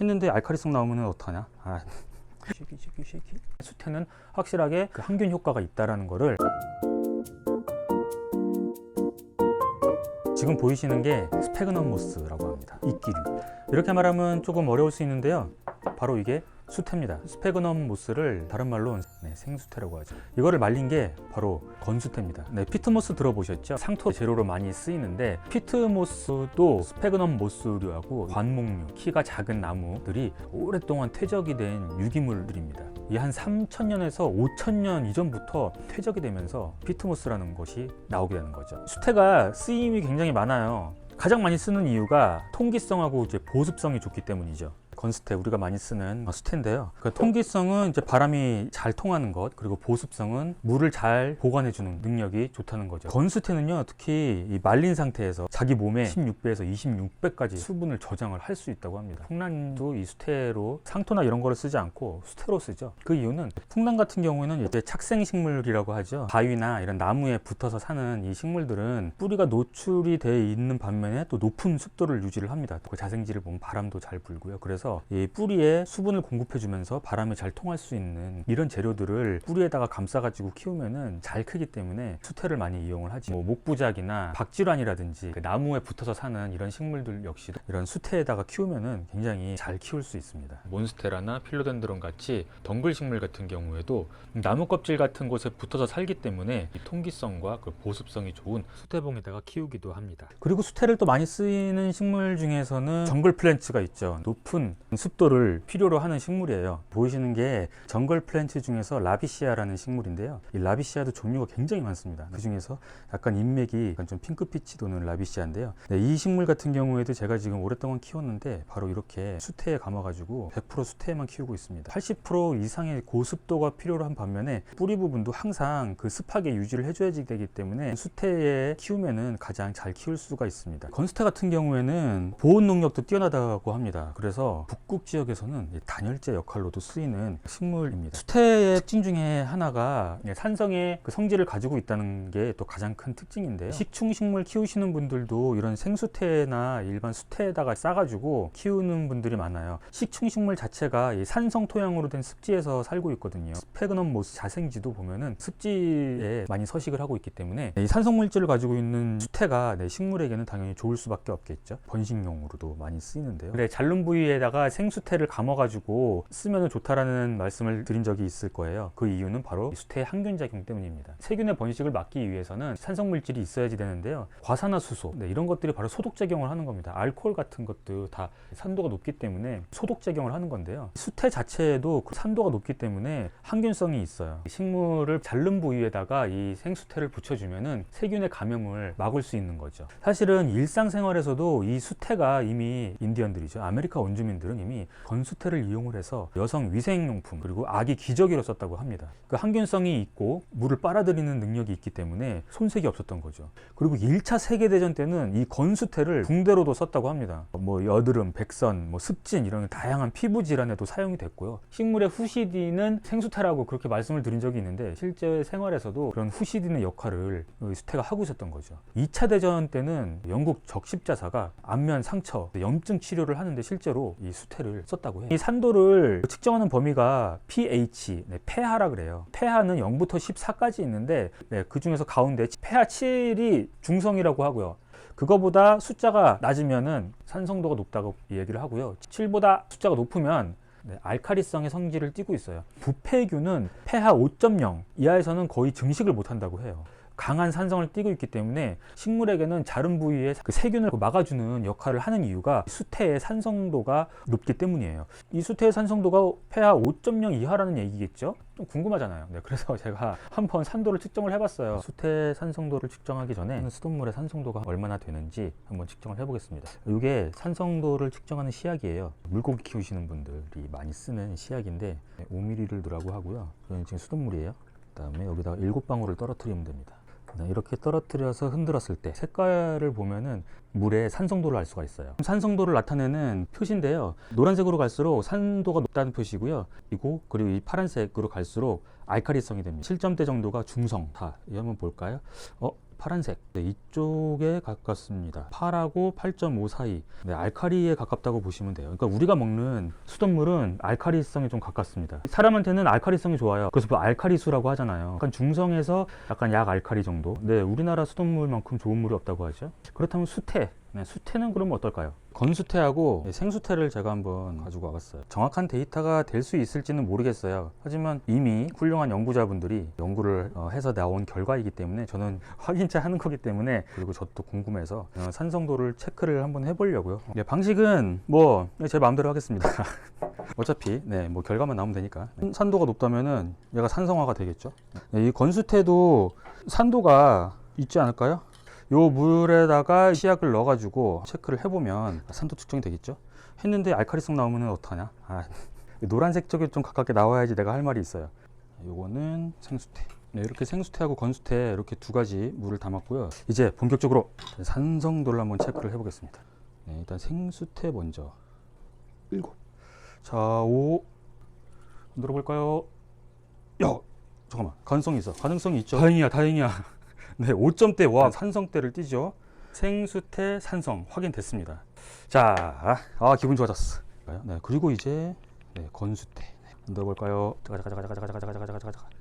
했는데 알칼리성 나오면 어떡하냐. 쉐이키. 수태는 확실하게 그 항균 효과가 있다라는 거를 지금 보이시는 게 스페그넘 모스라고 합니다. 이끼류. 이렇게 말하면 조금 어려울 수 있는데요. 바로 이게 수태입니다. 스페그넘 모스를 다른 말로 생수태라고 하죠. 이거를 말린 게 바로 건수태입니다. 피트모스 들어보셨죠? 상토 재료로 많이 쓰이는데 피트모스도 스페그넘 모스류하고 관목류, 키가 작은 나무들이 오랫동안 퇴적이 된 유기물들입니다. 이 한 3,000년에서 5,000년 이전부터 퇴적이 되면서 피트모스라는 것이 나오게 되는 거죠. 수태가 쓰임이 굉장히 많아요. 가장 많이 쓰는 이유가 통기성하고 이제 보습성이 좋기 때문이죠. 건수태, 우리가 많이 쓰는 수태인데요. 그 통기성은 이제 바람이 잘 통하는 것, 그리고 보습성은 물을 잘 보관해주는 능력이 좋다는 거죠. 건수태는요, 특히 이 말린 상태에서 자기 몸에 16배에서 26배까지 수분을 저장을 할 수 있다고 합니다. 풍란도 이 수태로 상토나 이런 거를 쓰지 않고 수태로 쓰죠. 그 이유는 풍란 같은 경우에는 이제 착생식물이라고 하죠. 바위나 이런 나무에 붙어서 사는 이 식물들은 뿌리가 노출이 돼 있는 반면에 또 높은 습도를 유지를 합니다. 그 자생지를 보면 바람도 잘 불고요. 그래서 이 뿌리에 수분을 공급해주면서 바람이 잘 통할 수 있는 이런 재료들을 뿌리에다가 감싸가지고 키우면은 잘 크기 때문에 수태를 많이 이용을 하지. 뭐 목부작이나 박쥐란이라든지 그 나무에 붙어서 사는 이런 식물들 역시도 이런 수태에다가 키우면은 굉장히 잘 키울 수 있습니다. 몬스테라나 필로덴드론 같이 덩굴 식물 같은 경우에도 나무 껍질 같은 곳에 붙어서 살기 때문에 이 통기성과 그 보습성이 좋은 수태봉에다가 키우기도 합니다. 그리고 수태를 또 많이 쓰이는 식물 중에서는 정글 플랜츠가 있죠. 높은 습도를 필요로 하는 식물이에요. 보이시는 게 정글 플랜트 중에서 라비시아라는 식물인데요. 이 라비시아도 종류가 굉장히 많습니다. 그 중에서 약간 인맥이 약간 좀 핑크빛이 도는 라비시아인데요. 이 식물 같은 경우에도 제가 지금 오랫동안 키웠는데 바로 이렇게 수태에 감아가지고 100% 수태에만 키우고 있습니다. 80% 이상의 고습도가 필요로 한 반면에 뿌리 부분도 항상 그 습하게 유지를 해줘야 되기 때문에 수태에 키우면은 가장 잘 키울 수가 있습니다. 건수태 같은 경우에는 보온 능력도 뛰어나다고 합니다. 그래서 북극 지역에서는 단열재 역할로도 쓰이는 식물입니다. 수태의 특징 중에 하나가 산성의 그 성질을 가지고 있다는 게 또 가장 큰 특징인데요. 식충식물 키우시는 분들도 이런 생수태나 일반 수태에다가 싸가지고 키우는 분들이 많아요. 식충식물 자체가 이 산성 토양으로 된 습지에서 살고 있거든요. 스페그넘 모스 자생지도 보면은 습지에 많이 서식을 하고 있기 때문에 이 산성 물질을 가지고 있는 수태가 식물에게는 당연히 좋을 수밖에 없겠죠. 번식용으로도 많이 쓰이는데요. 그래, 자른 부위에다가 생수태를 감아가지고 쓰면 좋다라는 말씀을 드린 적이 있을 거예요. 그 이유는 바로 수태의 항균작용 때문입니다. 세균의 번식을 막기 위해서는 산성물질이 있어야지 되는데요. 과산화수소, 이런 것들이 바로 소독작용을 하는 겁니다. 알코올 같은 것도 다 산도가 높기 때문에 소독작용을 하는 건데요. 수태 자체에도 그 산도가 높기 때문에 항균성이 있어요. 식물을 자른 부위에다가 이 생수태를 붙여주면은 세균의 감염을 막을 수 있는 거죠. 사실은 일상생활에서도 이 수태가 이미 인디언들이죠. 아메리카 원주민들은 이미 건수태를 이용을 해서 여성 위생용품 그리고 아기 기저귀로 썼다고 합니다. 그 항균성이 있고 물을 빨아들이는 능력이 있기 때문에 손색이 없었던 거죠. 그리고 1차 세계대전 때는 이 건수태를 붕대로도 썼다고 합니다. 뭐 여드름, 백선, 뭐 습진 이런 다양한 피부 질환에도 사용이 됐고요. 식물의 후시딘은 생수태라고 그렇게 말씀을 드린 적이 있는데 실제 생활에서도 그런 후시딘의 역할을 수태가 하고 있었던 거죠. 2차 대전 때는 영국 적십자사가 안면 상처, 염증 치료를 하는데 실제로 이 수태를 썼다고 해요. 이 산도를 측정하는 범위가 pH, 폐하라 그래요. 폐하는 0부터 14까지 있는데 그 중에서 가운데 폐하 7이 중성이라고 하고요. 그거보다 숫자가 낮으면은 산성도가 높다고 얘기를 하고요. 7보다 숫자가 높으면 알카리성의 성질을 띠고 있어요. 부패균은 폐하 5.0 이하에서는 거의 증식을 못한다고 해요. 강한 산성을 띠고 있기 때문에 식물에게는 자른 부위에 그 세균을 막아주는 역할을 하는 이유가 수태의 산성도가 높기 때문이에요. 이 수태의 산성도가 폐하 5.0 이하라는 얘기겠죠? 좀 궁금하잖아요. 그래서 제가 한번 산도를 측정을 해봤어요. 수태 산성도를 측정하기 전에 수돗물의 산성도가 얼마나 되는지 한번 측정을 해보겠습니다. 이게 산성도를 측정하는 시약이에요. 물고기 키우시는 분들이 많이 쓰는 시약인데 5ml를 넣으라고 하고요. 이건 지금 수돗물이에요. 그 다음에 여기다가 7방울을 떨어뜨리면 됩니다. 이렇게 떨어뜨려서 흔들었을 때 색깔을 보면은 물의 산성도를 알 수가 있어요. 산성도를 나타내는 표시인데요. 노란색으로 갈수록 산도가 높다는 표시고요. 그리고 이 파란색으로 갈수록 알카리성이 됩니다. 7점대 정도가 중성. 이 한번 볼까요? 파란색. 네, 이쪽에 가깝습니다. 8하고 8.5 사이. 네, 알카리에 가깝다고 보시면 돼요. 그러니까 우리가 먹는 수돗물은 알카리성에 좀 가깝습니다. 사람한테는 알카리성이 좋아요. 그래서 뭐 알카리수라고 하잖아요. 약간 중성에서 약간 약 알카리 정도. 네, 우리나라 수돗물만큼 좋은 물이 없다고 하죠. 그렇다면 수태. 네, 수태는 그럼 어떨까요? 건수태하고 생수태를 제가 한번 가지고 와봤어요. 정확한 데이터가 될 수 있을지는 모르겠어요. 하지만 이미 훌륭한 연구자분들이 연구를 해서 나온 결과이기 때문에 저는 확인차 하는 거기 때문에, 그리고 저도 궁금해서 산성도를 체크를 한번 해보려고요. 네, 방식은 뭐 제 마음대로 하겠습니다. 어차피 뭐 결과만 나오면 되니까. 산도가 높다면은 얘가 산성화가 되겠죠. 네, 이 건수태도 산도가 있지 않을까요? 요 물에다가 시약을 넣어가지고 체크를 해보면 산도 측정이 되겠죠. 했는데 알카리성 나오면 어떡하냐. 노란색 쪽에 좀 가깝게 나와야지 내가 할 말이 있어요. 요거는 생수태. 네, 이렇게 생수태하고 건수태 이렇게 두 가지 물을 담았고요. 이제 본격적으로 산성도를 한번 체크를 해보겠습니다. 네, 일단 생수태 먼저 7. 자, 5 들어볼까요? 야, 잠깐만, 가능성이 있죠. 다행이야. 네, 5점대. 와, 산성대를 띄죠. 생수태 산성 확인됐습니다. 자, 기분 좋아졌어. 네, 그리고 이제 건수태 넣어볼까요?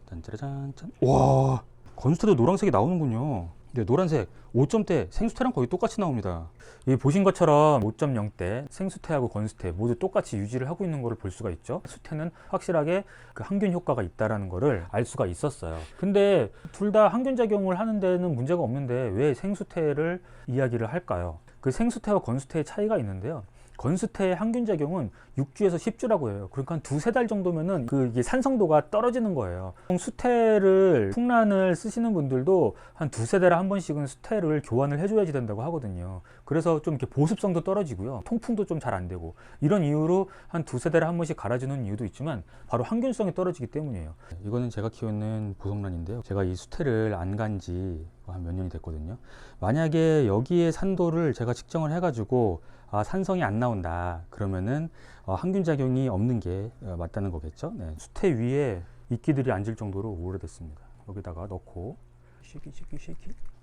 짠짜라짠. 와, 건수태도 노란색이 나오는군요. 네, 노란색 5점대 생수태랑 거의 똑같이 나옵니다. 이 보신 것처럼 5.0대 생수태하고 건수태 모두 똑같이 유지를 하고 있는 것을 볼 수가 있죠. 수태는 확실하게 그 항균 효과가 있다라는 것을 알 수가 있었어요. 근데 둘 다 항균 작용을 하는 데는 문제가 없는데 왜 생수태를 이야기를 할까요? 그 생수태와 건수태의 차이가 있는데요. 건수태의 항균작용은 6주에서 10주라고 해요. 그러니까 한 두세 달 정도면은 이게 산성도가 떨어지는 거예요. 수태를, 풍란을 쓰시는 분들도 한 두세 달에 한 번씩은 수태를 교환을 해줘야지 된다고 하거든요. 그래서 좀 이렇게 보습성도 떨어지고요. 통풍도 좀 잘 안 되고, 이런 이유로 한 두세 달에 한 번씩 갈아주는 이유도 있지만 바로 항균성이 떨어지기 때문이에요. 이거는 제가 키우는 보석란인데요. 제가 이 수태를 안 간 지 한 몇 년이 됐거든요. 만약에 여기에 산도를 제가 측정을 해가지고 산성이 안 나온다 그러면은 항균 작용이 없는 게 맞다는 거겠죠. 네, 수태 위에 이끼들이 앉을 정도로 오래됐습니다. 여기다가 넣고 쉐키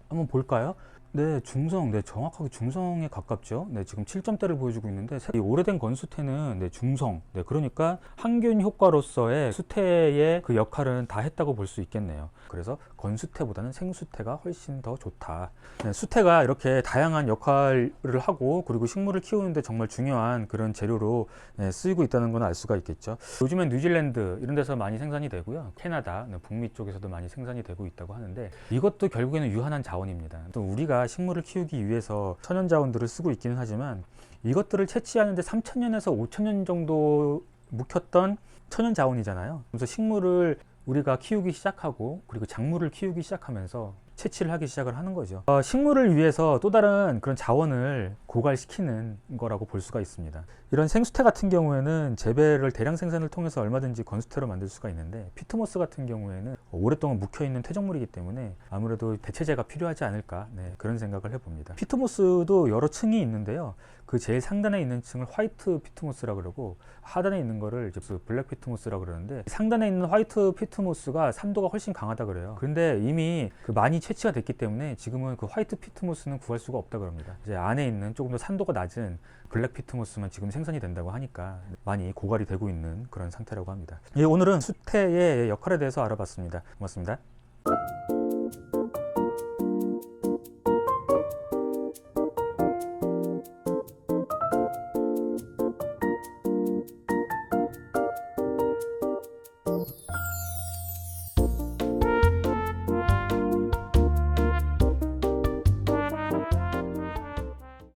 한번 볼까요? 네, 중성. 네, 정확하게 중성에 가깝죠. 네, 지금 7점대를 보여주고 있는데 이 오래된 건수태는 중성. 네, 그러니까 항균 효과로서의 수태의 그 역할은 다 했다고 볼 수 있겠네요. 그래서 건수태보다는 생수태가 훨씬 더 좋다. 네, 수태가 이렇게 다양한 역할을 하고, 그리고 식물을 키우는데 정말 중요한 그런 재료로 쓰이고 있다는 건 알 수가 있겠죠. 요즘엔 뉴질랜드 이런 데서 많이 생산이 되고요. 캐나다, 북미 쪽에서도 많이 생산이 되고 있다고 하는데, 이것도 결국에는 유한한 자원입니다. 또 우리가 식물을 키우기 위해서 천연 자원들을 쓰고 있기는 하지만, 이것들을 채취하는데 3,000년에서 5,000년 정도 묵혔던 천연 자원이잖아요. 그래서 식물을 우리가 키우기 시작하고, 그리고 작물을 키우기 시작하면서 채취를 하기 시작을 하는 거죠. 식물을 위해서 또 다른 그런 자원을 고갈시키는 거라고 볼 수가 있습니다. 이런 생수태 같은 경우에는 재배를 대량 생산을 통해서 얼마든지 건수태로 만들 수가 있는데, 피트모스 같은 경우에는 오랫동안 묵혀있는 퇴적물이기 때문에 아무래도 대체제가 필요하지 않을까, 그런 생각을 해봅니다. 피트모스도 여러 층이 있는데요. 그 제일 상단에 있는 층을 화이트 피트모스라고 그러고, 하단에 있는 거를 이제 블랙 피트모스라고 그러는데, 상단에 있는 화이트 피트모스가 산도가 훨씬 강하다 그래요. 근데 이미 많이 채취가 됐기 때문에 지금은 그 화이트 피트모스는 구할 수가 없다 그럽니다. 이제 안에 있는 조금 더 산도가 낮은 블랙 피트모스만 지금 생산이 된다고 하니까 많이 고갈이 되고 있는 그런 상태라고 합니다. 오늘은 수태의 역할에 대해서 알아봤습니다. 고맙습니다.